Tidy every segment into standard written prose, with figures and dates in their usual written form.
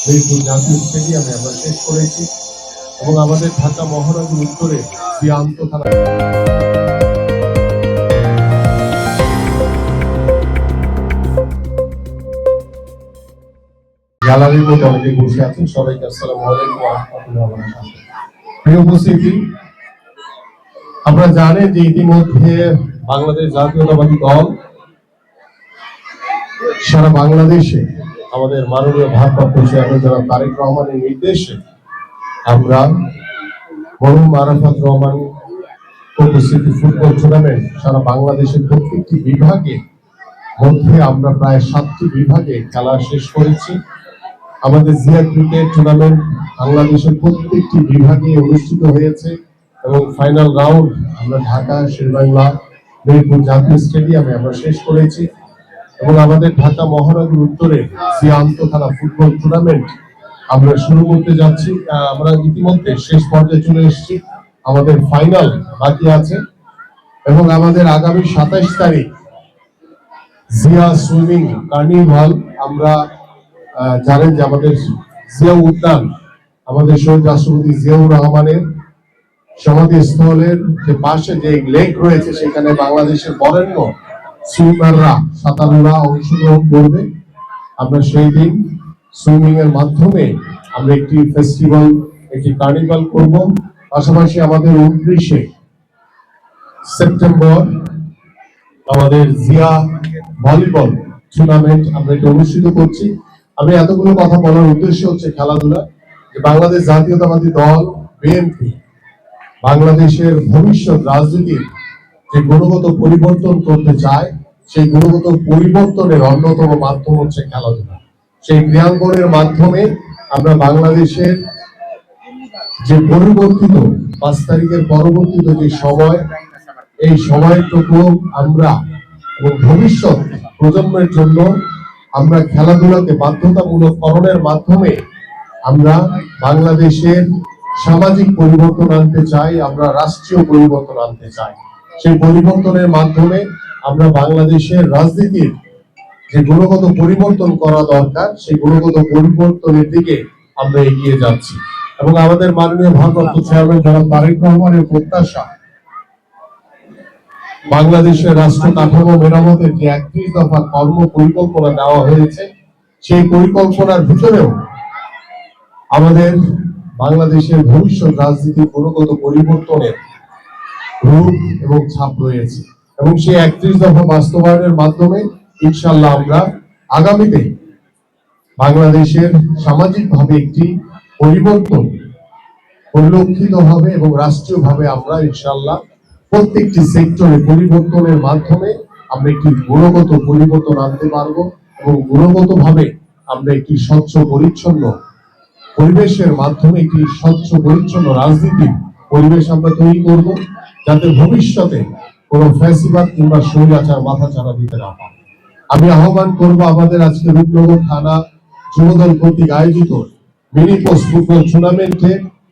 মিরপুর জাতীয় স্টেডিয়ামে আমরা শেষ করেছি এবং আমাদের ঢাকা মহানগর উত্তরে শ্রীয়ান্ত থানা গ্যালারির মধ্যে অনেকে বসে আছেন। সবাইকে আসসালামু আলাইকুম ওয়া রাহমাতুল্লাহি ওয়া বারাকাতুহু। প্রিয় উপস্থিতি, আপনারা জানেন যে ইতিমধ্যে বাংলাদেশ জাতীয়তাবাদী দল সারা বাংলাদেশে আমাদের মাননীয় ভারপ্রাপ্ত চেয়ারম্যান জনাব তারেক রহমানের নির্দেশে আমরা মরহুম আরাফাত রহমান উপস্থিতি ফুটবল টুর্নামেন্ট সারা বাংলাদেশের প্রত্যেকটি বিভাগে মধ্যে আমরা প্রায় 7টি বিভাগে খেলা শেষ করেছি। আমাদের জিয়া ক্রিকেট টুর্নামেন্ট বাংলাদেশের প্রত্যেকটি বিভাগে অনুষ্ঠিত হয়েছে এবং ফাইনাল রাউন্ড আমরা ঢাকা শেরেবাংলা মিরপুর জাতীয় স্টেডিয়ামে আমরা শেষ করেছি এবং আমাদের ঢাকা মহানগর উত্তরে শ্রীয়ান্ত থানা ফুটবল টুর্নামেন্ট আমরা শুরু করতে যাচ্ছি। আমরা ইতিমধ্যে শেষ পর্যায়ে চলে এসেছি, আমাদের ফাইনাল বাকি আছে এবং আমাদের আগামী 27 তারিখ জিয়া সুইমিং কার্নিভাল, আমরা জানেন যে আমাদের জিয়া উদ্যান আমাদের শহীদ রাষ্ট্রপতি জিয়াউর রহমানের সমাধিস্থলের যে পাশে যে লেক রয়েছে সেখানে বাংলাদেশের বরেণ্য সুইমাররা সাঁতারুরা অংশগ্রহণ করবে। আমরা সেই দিন সুইমিং এর মাধ্যমে আমরা একটি ফেস্টিভ্যাল, একটি কার্নিভাল করব। পাশাপাশি আমাদের 29শে সেপ্টেম্বর আমাদের জিয়া ভলিবল টুর্নামেন্ট আমরা এটা অনুষ্ঠিত করছি। আমি এতগুলো কথা বলার উদ্দেশ্য হচ্ছে খেলাধুলা, যে বাংলাদেশ জাতীয়তাবাদী দল বিএনপি বাংলাদেশের ভবিষ্যৎ রাজনীতির যে গুণগত পরিবর্তন করতে চায়, সেই গুণগত পরিবর্তনের অন্যতম মাধ্যম হচ্ছে খেলাধুলা। সেই ক্রীড়াঙ্গনের মাধ্যমে আমরা বাংলাদেশের যে পরিবর্তিত 5 তারিখের পরবর্তীত যে সময়, এই সময়টুকু আমরা এবং ভবিষ্যৎ প্রজন্মের জন্য আমরা খেলাধুলাকে বাধ্যতামূলক করণের মাধ্যমে আমরা বাংলাদেশের সামাজিক পরিবর্তন আনতে চাই, আমরা রাষ্ট্রীয় পরিবর্তন আনতে চাই। সেই পরিবর্তনের মাধ্যমে আমরা বাংলাদেশের রাজনীতির যে গুণগত পরিবর্তন করা দরকার, সেই গুণগত পরিবর্তনের দিকে আমরা এগিয়ে যাচ্ছি এবং আমাদের মাননীয় ভারপ্রাপ্ত চেয়ারম্যান জনাব তারেক রহমানের প্রত্যাশা বাংলাদেশের রাষ্ট্র কাঠামো মেরামতের যে 31 দফা কর্ম পরিকল্পনা দেওয়া হয়েছে, সেই পরিকল্পনার ভিতরেও আমাদের বাংলাদেশের ভবিষ্যৎ রাজনীতির গুণগত পরিবর্তনের রূপ এবং ছাপ রয়েছে এবং সেই 31 দফা বাস্তবায়নের মাধ্যমে ইনশাআল্লাহ আমরা আগামীতে বাংলাদেশের সামাজিকভাবে একটি পরিবর্তন পরিলক্ষিত হবে এবং রাষ্ট্রীয়ভাবে আমরা ইনশাআল্লাহ প্রত্যেকটি সেক্টরে পরিবর্তনের মাধ্যমে আমরা একটি গুণগত পরিবর্তন আনতে পারবো এবং গুণগতভাবে আমরা একটি স্বচ্ছ পরিচ্ছন্ন পরিবেশের মাধ্যমে একটি স্বচ্ছ পরিচ্ছন্ন রাজনীতির পরিবেশ আমরা তৈরি করব, যাতে ভবিষ্যতে কোনো ফ্যাসিবাদ কিংবা স্বৈরাচার মাথা চাড়া দিতে না পারে। আমি আহ্বান করব আমাদের আজকে রূপনগর থানা যুবদল কর্তৃক আয়োজিত মিনি পোস্ট ফুটবল টুর্নামেন্টে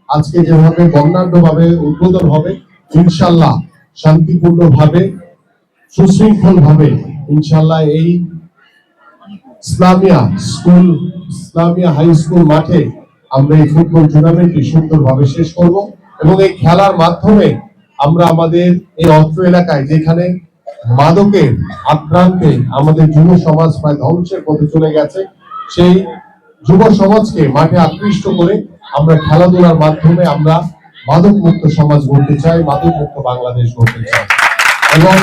আজকে যেভাবে বর্ণাঢ্যভাবে উদ্বোধন হবে, ইনশাআল্লাহ শান্তিপূর্ণভাবে সুশৃঙ্খলভাবে ইনশাআল্লাহ এই ইসলামিয়া হাই স্কুল মাঠে আমরা এই ফুটবল টুর্নামেন্টটি সুন্দরভাবে শেষ করব এবং এই খেলার মাধ্যমে আমরা আমাদের এই অত্র এলাকায় যেখানে মাদকের আক্রান্তে আমাদের যুব সমাজ প্রায় ধ্বংসের পথে চলে গেছে, সেই যুব সমাজকে মাঠে আকৃষ্ট করে আমরা খেলাধুলার মাধ্যমে আমরা মাদক মুক্ত সমাজ গড়তে চাই, মাদক মুক্ত বাংলাদেশ গড়তে চাই এবং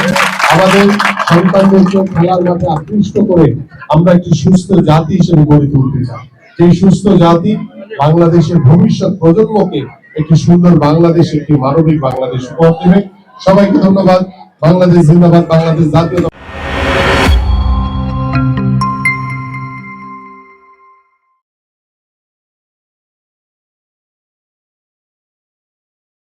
আমাদের সন্তানদেরকে খেলার মাঠে আকৃষ্ট করে আমরা একটি সুস্থ জাতি হিসেবে গড়ে তুলতে চাই। সেই সুস্থ জাতি বাংলাদেশের ভবিষ্যৎ প্রজন্মকে একটি সুন্দর বাংলাদেশ, একটি মানবিক বাংলাদেশ উপহার দেবে। সবাইকে ধন্যবাদ। বাংলাদেশ জিন্দাবাদ, বাংলাদেশ জাতীয়